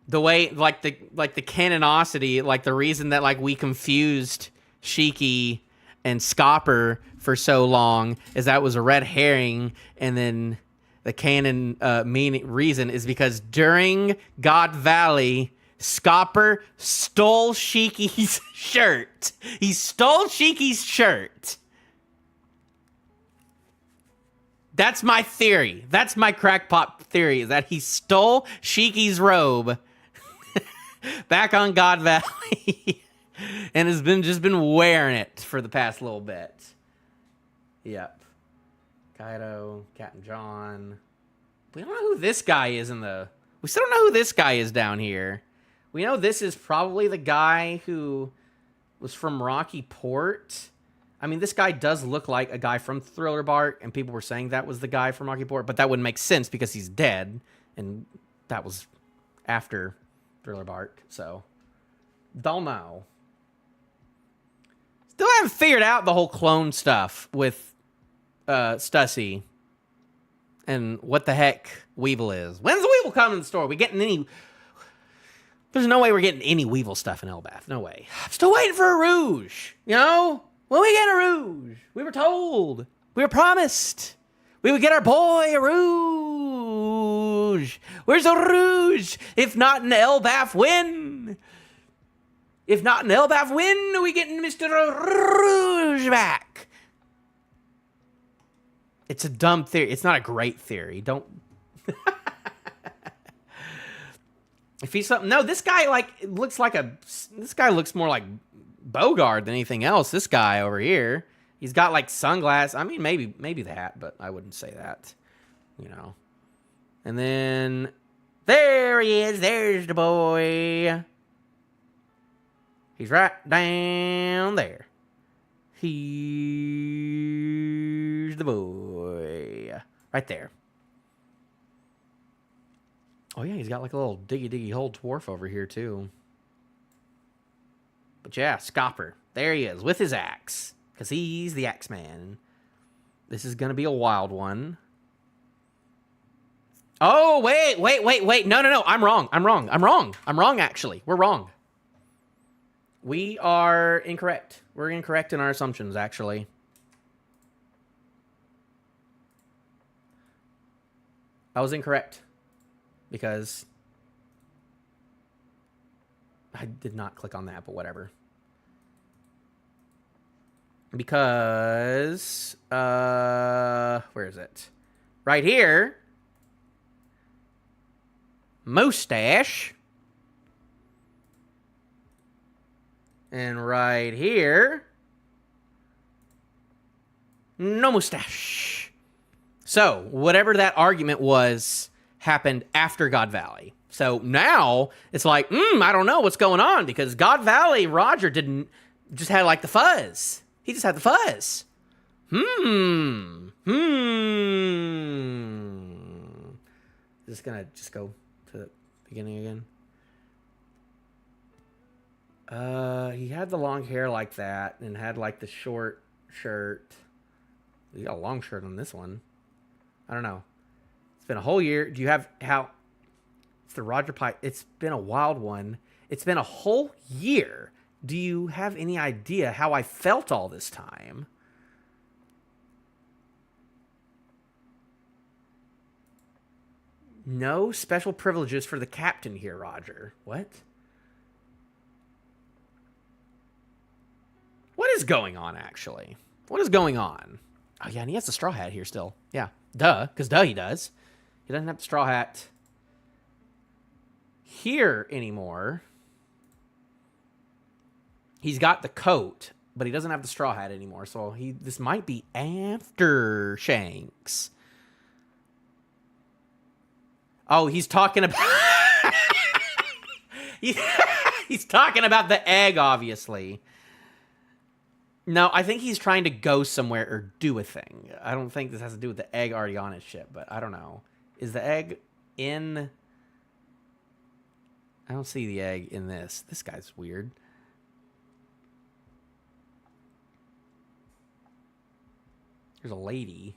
the way, like the canonicity, like the reason that, like, we confused Shiki and Scopper for so long is that was a red herring, and then the canon reason is because during God Valley, Scopper stole Shiki's shirt. He stole Shiki's shirt. That's my theory. That's my crackpot theory, is that he stole Shiki's robe back on God Valley and has just been wearing it for the past little bit. Yep. Kaido, Captain John. We don't know who this guy is we still don't know who this guy is down here. We know this is probably the guy who was from Rocky Port. I mean, this guy does look like a guy from Thriller Bark, and people were saying that was the guy from Rocky Port, but that wouldn't make sense because he's dead, and that was after Thriller Bark, so don't know. Still haven't figured out the whole clone stuff with Stussy and what the heck Weevil is. When's the Weevil coming to the store? We getting any... There's no way we're getting any Weevil stuff in Elbaf. No way. I'm still waiting for a Rouge, you know? When we get a Rouge, we were told, we were promised, we would get our boy a Rouge. Where's a Rouge? If not an Elbaf win. If not an Elbaf win, we get Mr. Rouge back. It's a dumb theory. It's not a great theory. Don't. If he's something, no, this guy looks more like Bogard than anything else. This guy over here, he's got like sunglasses. I mean, maybe that, but I wouldn't say that, you know. And then there he is. There's the boy. He's right down there. Here's the boy, right there. Oh yeah, he's got like a little diggy hole dwarf over here too. But yeah, Scopper. There he is with his axe. Because he's the axe man. This is going to be a wild one. Oh, wait. No. I'm wrong, actually. We're wrong. We are incorrect. We're incorrect in our assumptions, actually. I was incorrect. Because I did not click on that, but whatever. Because, where is it? Right here. Mustache. And right here. No mustache. So, whatever that argument was, happened after God Valley. So now it's like, I don't know what's going on because God Valley, Roger just had like the fuzz. He just had the fuzz. Just gonna go to the beginning again. He had the long hair like that and had like the short shirt. He got a long shirt on this one. I don't know. It's been a whole year. Do you have how... It's the Roger Pike. It's been a wild one. It's been a whole year. Do you have any idea how I felt all this time? No special privileges for the captain here, Roger. What? is going on, actually? What is going on? Oh, yeah, and he has the straw hat here still. Yeah, duh, because he does. He doesn't have the straw hat here anymore. He's got the coat, but he doesn't have the straw hat anymore. So this might be after Shanks. Oh, he's talking about... he's talking about the egg, obviously. No, I think he's trying to go somewhere or do a thing. I don't think this has to do with the egg already on his ship, but I don't know. Is the egg in... I don't see the egg in this. This guy's weird. There's a lady.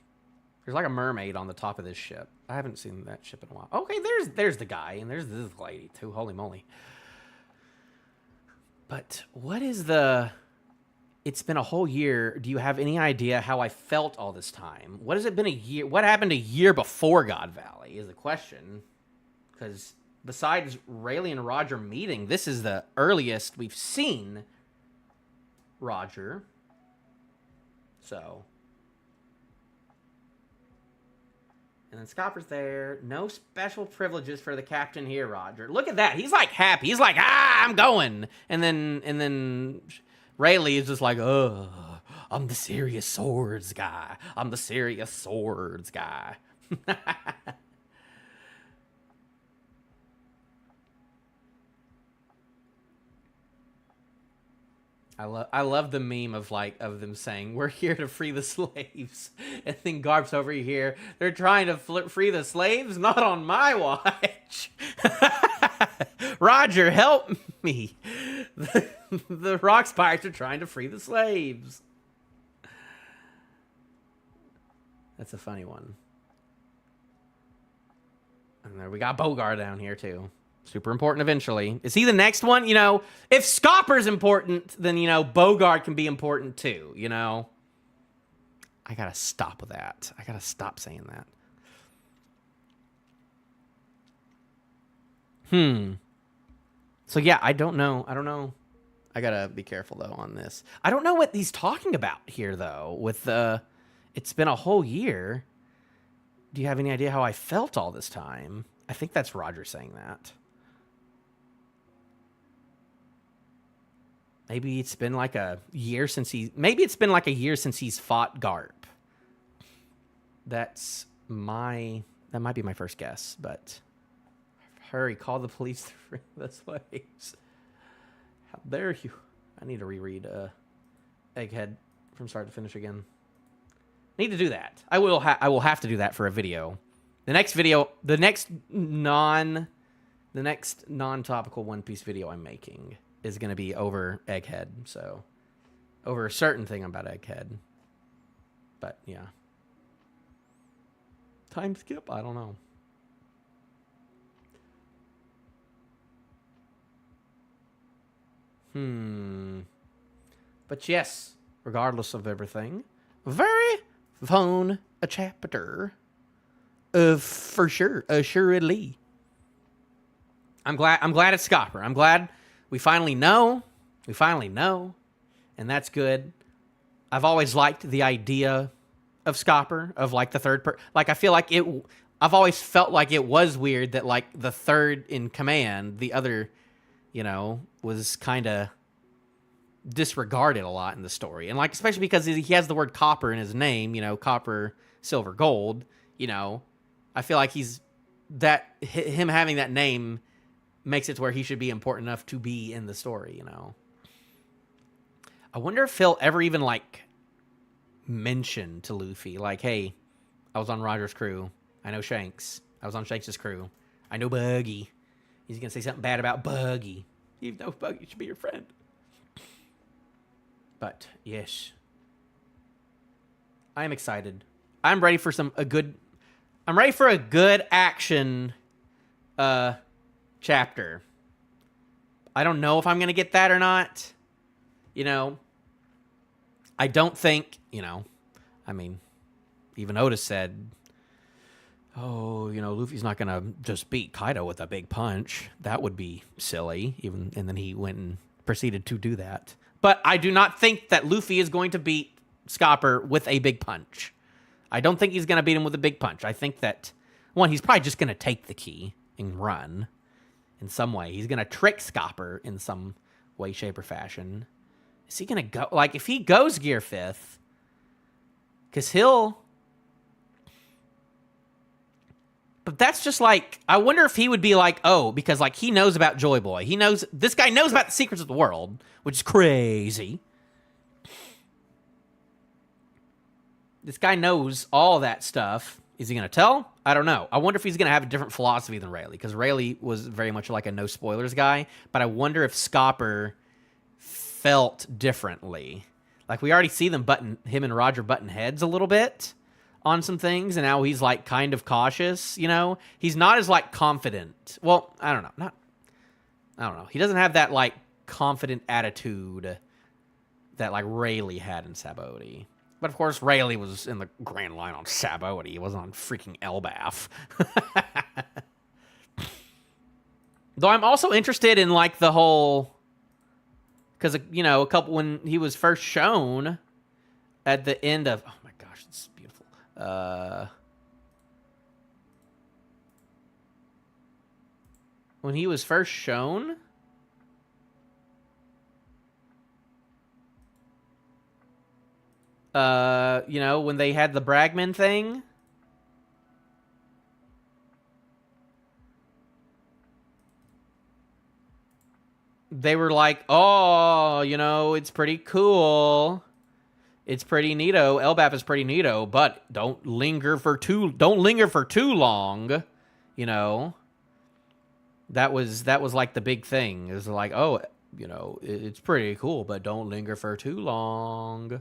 There's like a mermaid on the top of this ship. I haven't seen that ship in a while. Okay, there's the guy, and there's this lady too. Holy moly. But what is the... It's been a whole year. Do you have any idea how I felt all this time? What has it been a year? What happened a year before God Valley is the question. Because besides Rayleigh and Roger meeting, this is the earliest we've seen Roger. So... And then Scopper's there. No special privileges for the captain here, Roger. Look at that. He's like happy. He's like, I'm going. And then Rayleigh is just like, I'm the serious swords guy. I'm the serious swords guy. I love the meme of them saying we're here to free the slaves, and then Garp's over here. They're trying to free the slaves, not on my watch. Roger, help me. The rock spires are trying to free the slaves. That's a funny one. And there we got Bogart down here too. Super important eventually. Is he the next one? You know, if Scopper's important, then, you know, Bogart can be important too, you know? I gotta stop with that. I gotta stop saying that. So, yeah, I don't know. I gotta be careful, though, on this. I don't know what he's talking about here, though, with the... It's been a whole year. Do you have any idea how I felt all this time? I think that's Roger saying that. Maybe it's been like a year since maybe it's been like a year since he's fought Garp. That might be my first guess, but hurry, call the police to free the slaves. How dare you? I need to reread Egghead from start to finish again. Need to do that. I will have to do that for a video. The next non-topical One Piece video I'm making is going to be over Egghead, so over a certain thing about Egghead. But yeah. Time skip? I don't know. But yes, regardless of everything, very fun a chapter. For sure, assuredly. I'm glad it's Scopper. I'm glad we finally know. And that's good. I've always liked the idea of Scopper, of like the third like I feel like I've always felt like it was weird that like the third in command, the other, you know, was kind of disregarded a lot in the story. And like especially because he has the word copper in his name, you know, copper, silver, gold, you know. I feel like him having that name makes it to where he should be important enough to be in the story, you know. I wonder if he'll ever even, like, mention to Luffy, like, hey, I was on Roger's crew. I know Shanks. I was on Shanks' crew. I know Buggy. He's going to say something bad about Buggy, even though Buggy should be your friend. But, yes. I am excited. I'm ready for a good action chapter. I don't know if I'm going to get that or not. You know, I don't think, you know, I mean, even Otis said, oh, you know, Luffy's not going to just beat Kaido with a big punch. That would be silly. And then he went and proceeded to do that. But I do not think that Luffy is going to beat Scopper with a big punch. I don't think he's going to beat him with a big punch. I think that, one, he's probably just going to take the key and run in some way. He's going to trick Scopper in some way, shape, or fashion. Is he going to go? Like, if he goes Gear 5th, because he'll... But that's just like, I wonder if he would be like, oh, because like he knows about Joy Boy. He knows, this guy knows about the secrets of the world, which is crazy. This guy knows all that stuff. Is he going to tell? I don't know. I wonder if he's going to have a different philosophy than Rayleigh, because Rayleigh was very much like a no spoilers guy. But I wonder if Scopper felt differently. Like, we already see them him and Roger button heads a little bit on some things, and now he's like kind of cautious, you know? He's not as like confident. Well, I don't know. I don't know. He doesn't have that like confident attitude that like Rayleigh had in Sabaody. But of course, Rayleigh was in the Grand Line on Sabaody. He wasn't on freaking Elbaf. Though I'm also interested in like the whole, because, you know, when he was first shown at the end of, oh my gosh, it's beautiful. When he was first shown, you know, when they had the Bragman thing, they were like, oh, you know, it's pretty cool. It's pretty neato. Elbaf is pretty neato, but don't linger for too long, you know. That was like the big thing. It was like, oh, you know, it's pretty cool, but don't linger for too long.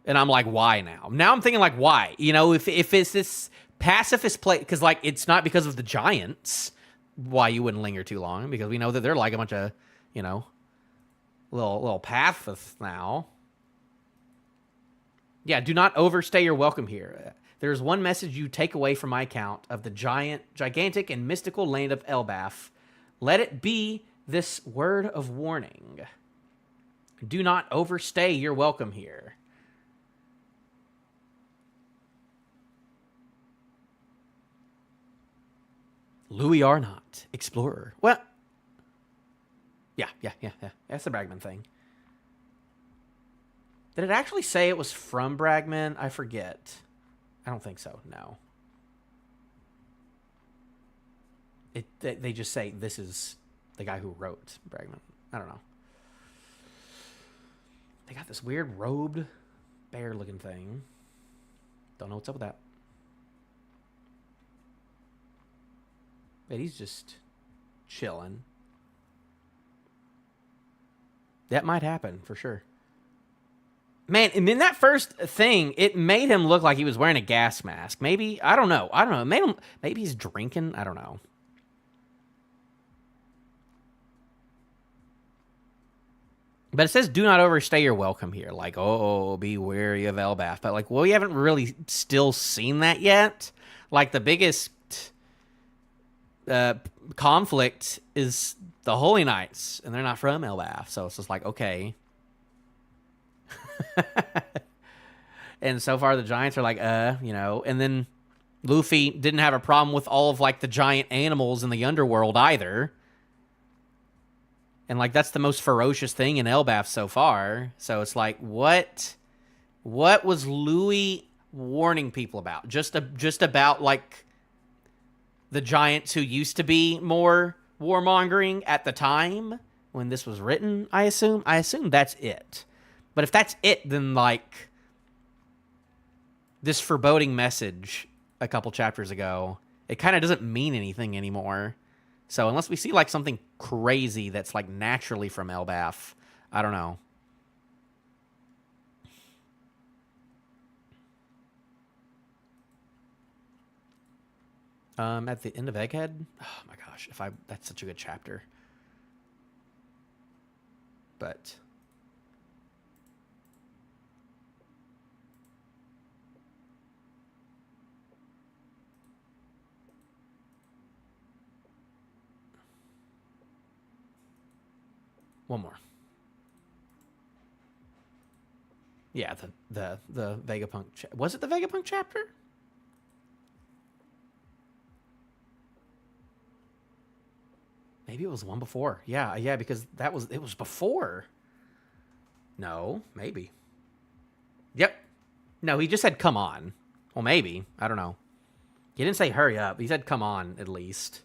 And I'm like, why now? Now I'm thinking like, why? You know, if it's this pacifist play, because like it's not because of the giants why you wouldn't linger too long, because we know that they're like a bunch of, you know, little pacifists now. Yeah, do not overstay your welcome here. There's one message you take away from my account of the gigantic and mystical land of Elbaf. Let it be this word of warning. Do not overstay your welcome here. Louis Arnott, explorer. Well, yeah. That's the Bragman thing. Did it actually say it was from Bragman? I forget. I don't think so, no. They just say this is the guy who wrote Bragman. I don't know. They got this weird robed bear-looking thing. Don't know what's up with that. But he's just chilling. That might happen, for sure. Man, and in that first thing, it made him look like he was wearing a gas mask. Maybe, I don't know. It made him, maybe he's drinking. I don't know. But it says, do not overstay your welcome here. Like, oh, be wary of Elbaf. But like, well, we haven't really still seen that yet. Like, the biggest conflict is the Holy Knights, and they're not from Elbaf. So it's just like, okay. And so far the giants are like, you know, and then Luffy didn't have a problem with all of like the giant animals in the underworld either. And like that's the most ferocious thing in Elbaf so far. So it's like, what was Louis warning people about? Just about like the giants who used to be more warmongering at the time when this was written, I assume that's it. But if that's it, then like this foreboding message a couple chapters ago, it kind of doesn't mean anything anymore. So unless we see like something crazy that's like naturally from Elbaf, I don't know. At the end of Egghead, oh my gosh, that's such a good chapter. But One more. Yeah, the Vegapunk. Was it the Vegapunk chapter? Maybe it was one before. Yeah, because it was before. No, maybe. Yep. No, he just said come on. Well, maybe. I don't know. He didn't say hurry up. He said come on, at least.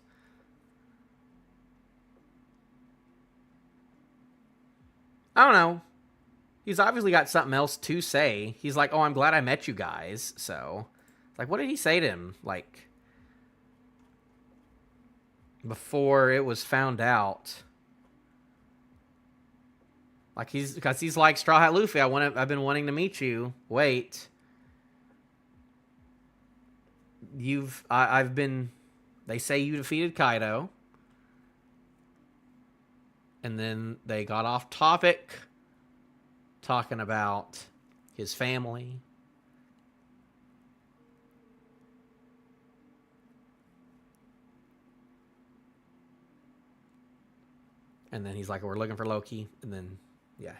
I don't know. He's obviously got something else to say. He's like, oh, I'm glad I met you guys. So, like, what did he say to him? Like, before it was found out. Like, because he's like, Straw Hat Luffy, I've been wanting to meet you. Wait. They say you defeated Kaido. And then they got off topic, talking about his family. And then he's like, we're looking for Loki. And then,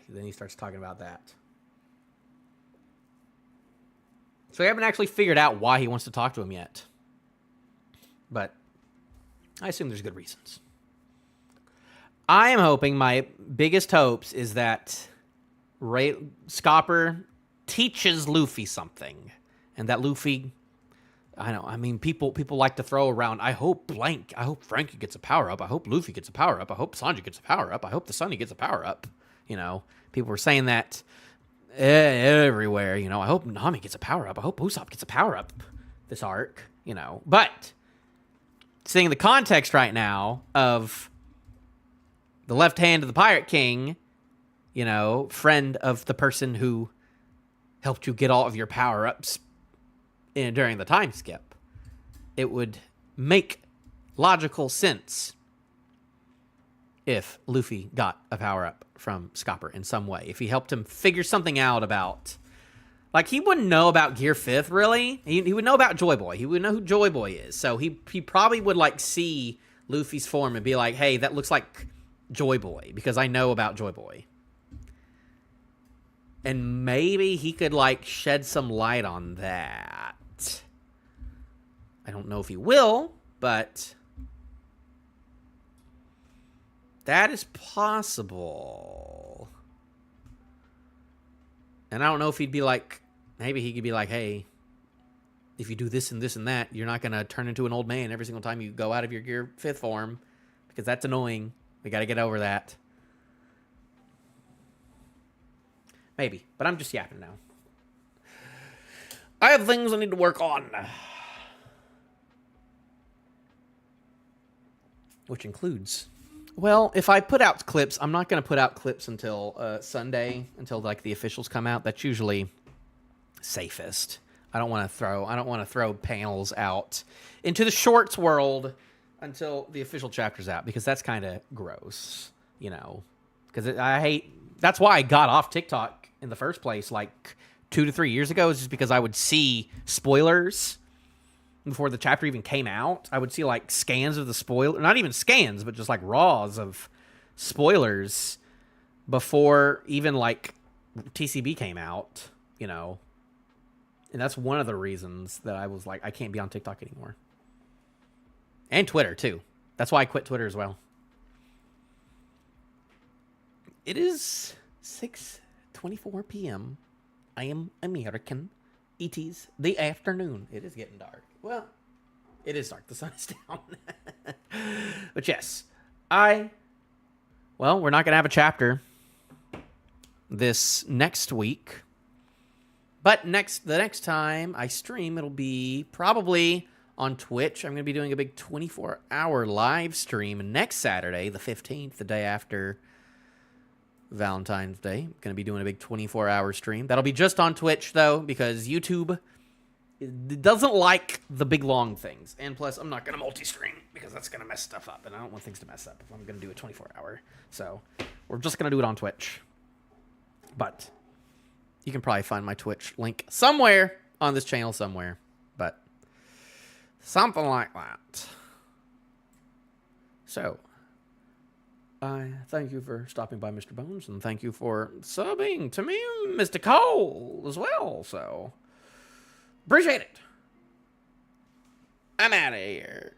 then he starts talking about that. So we haven't actually figured out why he wants to talk to him yet. But I assume there's good reasons. I am hoping, my biggest hopes is that Scopper teaches Luffy something. And that Luffy, people like to throw around, I hope Frankie gets a power-up. I hope Luffy gets a power-up. I hope Sanji gets a power-up. I hope the Sunny gets a power-up. People were saying that everywhere. I hope Nami gets a power-up. I hope Usopp gets a power-up this arc. But seeing the context right now of the left hand of the Pirate King, friend of the person who helped you get all of your power-ups during the time skip, it would make logical sense if Luffy got a power-up from Scopper in some way. If he helped him figure something out about... Like, he wouldn't know about Gear 5th, really. He would know about Joy Boy. He would know who Joy Boy is. So he probably would, see Luffy's form and be like, hey, that looks like Joy Boy, because I know about Joy Boy. And maybe he could, shed some light on that. I don't know if he will, but that is possible. And I don't know if he'd be like, maybe he could be like, hey, if you do this and this and that, you're not going to turn into an old man every single time you go out of your Gear 5th form, because that's annoying. We got to get over that. Maybe, but I'm just yapping now. I have things I need to work on. Which includes... Well, if I put out clips, I'm not going to put out clips until Sunday, until the officials come out. That's usually safest. I don't want to throw panels out into the shorts world until the official chapter's out, because that's kind of gross, because that's why I got off TikTok in the first place 2 to 3 years ago, is just because I would see spoilers before the chapter even came out. I would see scans of the spoiler, not even scans, but just raws of spoilers before even TCB came out, and that's one of the reasons that I was I can't be on TikTok anymore. And Twitter too. That's why I quit Twitter as well. It is 6:24 p.m. I am American. It is the afternoon. It is getting dark. Well, it is dark. The sun is down. But yes, we're not going to have a chapter this next week. But the next time I stream, it'll be probably on Twitch. I'm going to be doing a big 24-hour live stream next Saturday, the 15th, the day after Valentine's Day. I'm going to be doing a big 24-hour stream. That'll be just on Twitch, though, because YouTube doesn't like the big, long things. And plus, I'm not going to multi-stream, because that's going to mess stuff up, and I don't want things to mess up if I'm going to do a 24-hour. So we're just going to do it on Twitch. But you can probably find my Twitch link somewhere on this channel somewhere. But something like that. So, I thank you for stopping by, Mr. Bones, and thank you for subbing to me, Mr. Cole, as well. So, appreciate it. I'm out of here.